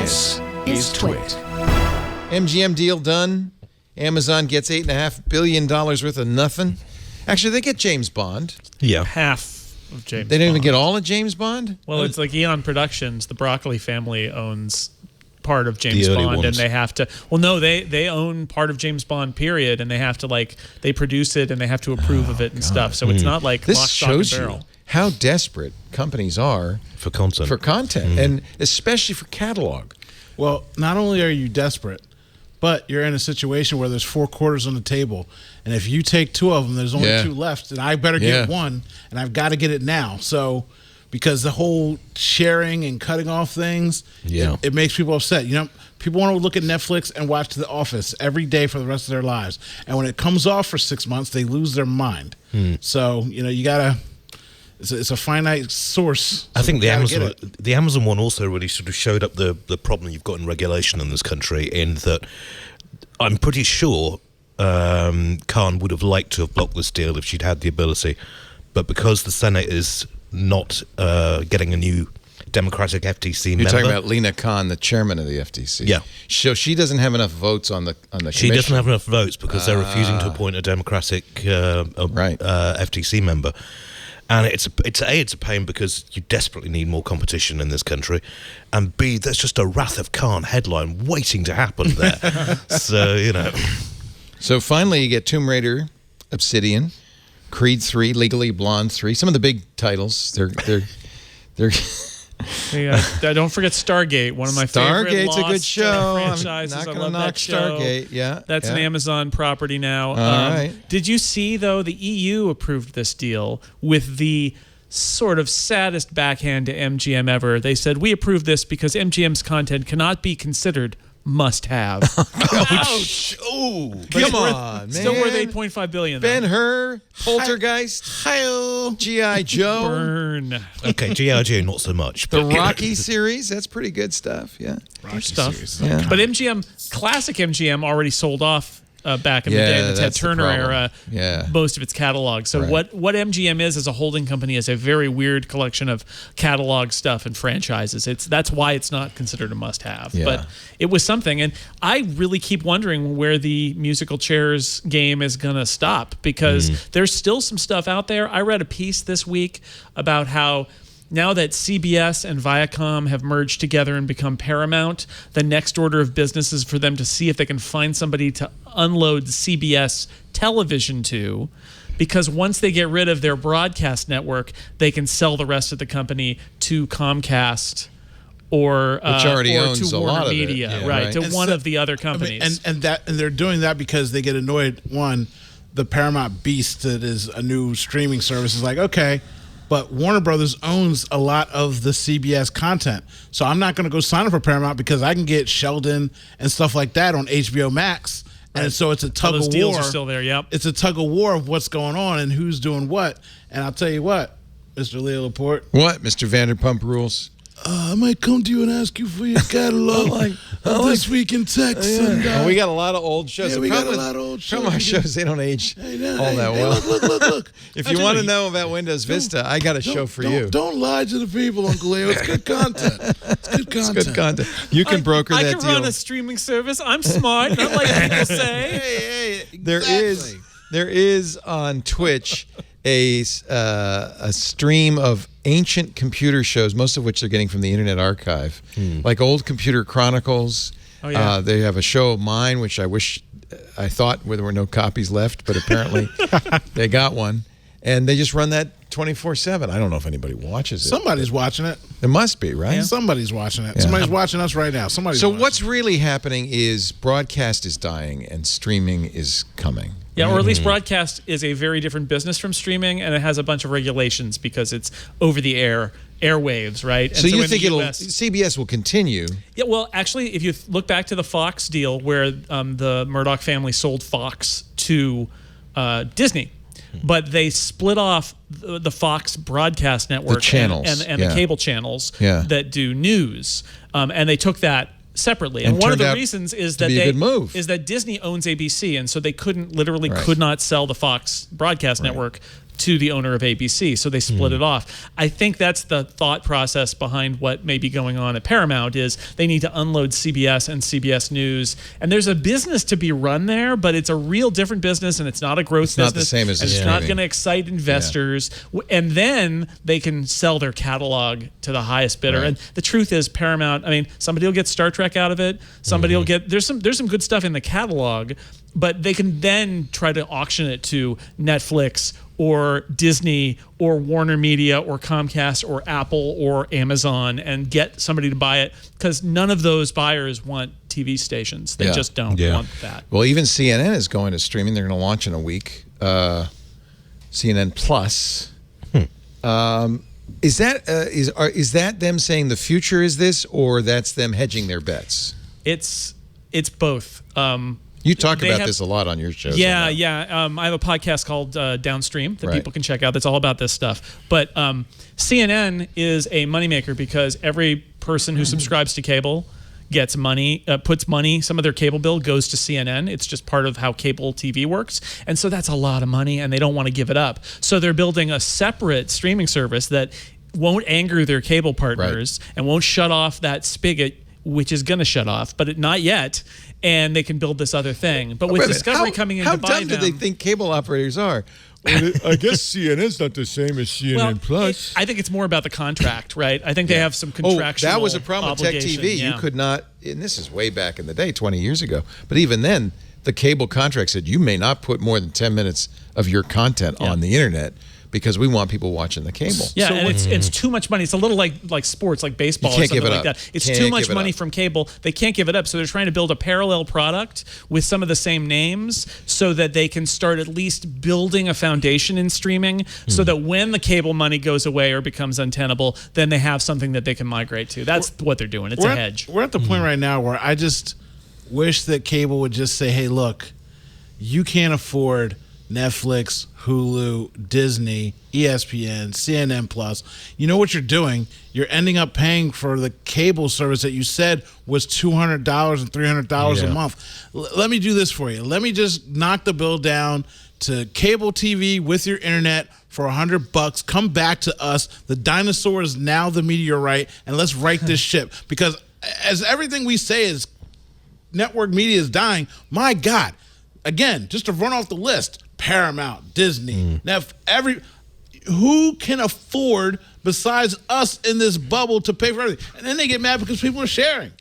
This is TWiT. MGM deal done. Amazon gets $8.5 billion worth of nothing. Actually, they get James Bond. Yeah. Half of James Bond. They don't even get all of James Bond? Well, it's like Iain Productions. The Broccoli family owns part of James The early Bond, ones. and they have to. Well, no, they own part of James Bond. Period, and they have to they produce it and they have to approve of it and stuff. So it's not like This lock, stock, and shows you barrel. how desperate companies are For content. and especially for catalog. Well, not only are you desperate, but you're in a situation where there's 4 quarters on the table, and if you take 2 of them, there's only 2 left, and I better get one, and I've got to get it now. So, because the whole sharing and cutting off things, it makes people upset. You know, people want to look at Netflix and watch The Office every day for the rest of their lives, and when it comes off for 6 months, they lose their mind. So, you know, you gotta. It's a finite source. I think the Amazon one also really sort of showed up the problem you've got in regulation in this country, in that I'm pretty sure Khan would have liked to have blocked this deal if she'd had the ability, but because the Senate is not getting a new Democratic FTC member. You're talking about Lena Khan, the chairman of the FTC. Yeah. So she doesn't have enough votes on the commission. She doesn't have enough votes because they're refusing to appoint a Democratic FTC member. And it's a pain because you desperately need more competition in this country, and B, there's just a Wrath of Khan headline waiting to happen there. So, you know. So finally you get Tomb Raider, Obsidian, Creed 3, Legally Blonde 3, some of the big titles. They're Don't forget Stargate, one of my favorite Stargate's a good show. franchises. I'm not I going to love knock that show. Stargate. That's an Amazon property now. All right. Did you see, though, the EU approved this deal with the sort of saddest backhand to MGM ever? They said, we approved this because MGM's content cannot be considered must-have. Ouch! Oh, come on, man. Still worth $8.5 billion. Ben-Hur, Poltergeist, G.I. Joe. Burn. Okay, G.I. Joe, not so much. The Rocky series, that's pretty good stuff, yeah. Rocky stuff. Yeah. But MGM, classic MGM, already sold off back in the day, the Ted that's the Turner problem. era, most of its catalog. So what MGM is as a holding company is a very weird collection of catalog stuff and franchises. That's why it's not considered a must-have. Yeah. But it was something, and I really keep wondering where the musical chairs game is going to stop, because there's still some stuff out there. I read a piece this week about how now that CBS and Viacom have merged together and become Paramount, the next order of business is for them to see if they can find somebody to unload CBS television to, because once they get rid of their broadcast network, they can sell the rest of the company to Comcast or which already or owns to a Warner lot of it. Media, Yeah, right? right. To And one so- of the other companies. and they're doing that because they get annoyed. One, the Paramount beast that is a new streaming service is like, okay, but Warner Brothers owns a lot of the CBS content, so I'm not going to go sign up for Paramount because I can get Sheldon and stuff like that on HBO Max. And so it's a tug those of deals war. are still there, yep. It's a tug of war of what's going on and who's doing what. And I'll tell you what, Mr. Leo Laporte. What, Mr. Vanderpump Rules? I might come to you and ask you for your catalog This Week in Tech. And, We got a lot of old shows. yeah, we got a lot of old shows. Some of our shows, they don't age all that well. Look. If you want to know about Windows Vista, I got a show for you. Don't lie to the people, Uncle Leo. It's good content. It's good content. It's good content. You can broker I that can run deal. a streaming service. I'm smart, not like people say. There is on Twitch a stream of ancient computer shows, most of which they're getting from the Internet Archive, like Old Computer Chronicles. Oh, yeah. They have a show of mine, which I thought there were no copies left, but apparently they got one. And they just run that 24/7. I don't know if anybody watches it. Somebody's watching it. There must be, right? Yeah. Somebody's watching it. Somebody's watching us right now. So what's really happening is broadcast is dying and streaming is coming. Yeah, or at least broadcast is a very different business from streaming, and it has a bunch of regulations because it's over the airwaves, right? And So you in think the US, CBS will continue? Yeah, well, actually, if you look back to the Fox deal where the Murdoch family sold Fox to Disney, but they split off the Fox broadcast network, The channels, and the cable channels that do news, and they took that separately. And one of the reasons is that Disney owns ABC, and so they could not sell the Fox broadcast network to the owner of ABC, so they split it off. I think that's the thought process behind what may be going on at Paramount is they need to unload CBS and CBS News, and there's a business to be run there, but it's a real different business, and it's not a growth business. Not the same as and it's not going to excite investors, and then they can sell their catalog to the highest bidder. Right. And the truth is, Paramount, I mean, somebody will get Star Trek out of it. Somebody will get there's some good stuff in the catalog, but they can then try to auction it to Netflix or Disney or Warner Media or Comcast or Apple or Amazon and get somebody to buy it, because none of those buyers want TV stations. They just don't want that. Well, even CNN is going to streaming. They're going to launch in a week. CNN Plus. Is that them saying the future is this, or that's them hedging their bets? It's both. You talk about this a lot on your shows. Yeah. I have a podcast called Downstream that people can check out. That's all about this stuff. But CNN is a moneymaker because every person who subscribes to cable gets money, puts money. Some of their cable bill goes to CNN. It's just part of how cable TV works. And so that's a lot of money, and they don't want to give it up. So they're building a separate streaming service that won't anger their cable partners and won't shut off that spigot, which is going to shut off, but not yet. And they can build this other thing. But with Discovery coming in to buy them... How dumb do they think cable operators are? Well, I guess CNN's not the same as CNN Plus. I think it's more about the contract, right? I think they have some contractual that was a problem with Tech TV. Yeah. You could not, and this is way back in the day, 20 years ago, but even then, the cable contract said you may not put more than 10 minutes of your content on the internet, because we want people watching the cable. Yeah, so it's too much money. It's a little like sports, like baseball or something like that. It's too much money from cable. They can't give it up. So they're trying to build a parallel product with some of the same names so that they can start at least building a foundation in streaming so that when the cable money goes away or becomes untenable, then they have something that they can migrate to. That's what they're doing. It's a hedge. We're at the point right now where I just wish that cable would just say, hey, look, you can't afford Netflix, Hulu, Disney, ESPN, CNN Plus. You know what you're doing? You're ending up paying for the cable service that you said was $200 and $300 a month. Let me do this for you. Let me just knock the bill down to cable TV with your internet for $100. Come back to us. The dinosaur is now the meteorite, and let's right this ship. Because as everything we say is network media is dying, my God, again, just to run off the list, Paramount, Disney, who can afford besides us in this bubble to pay for everything? And then they get mad because people are sharing.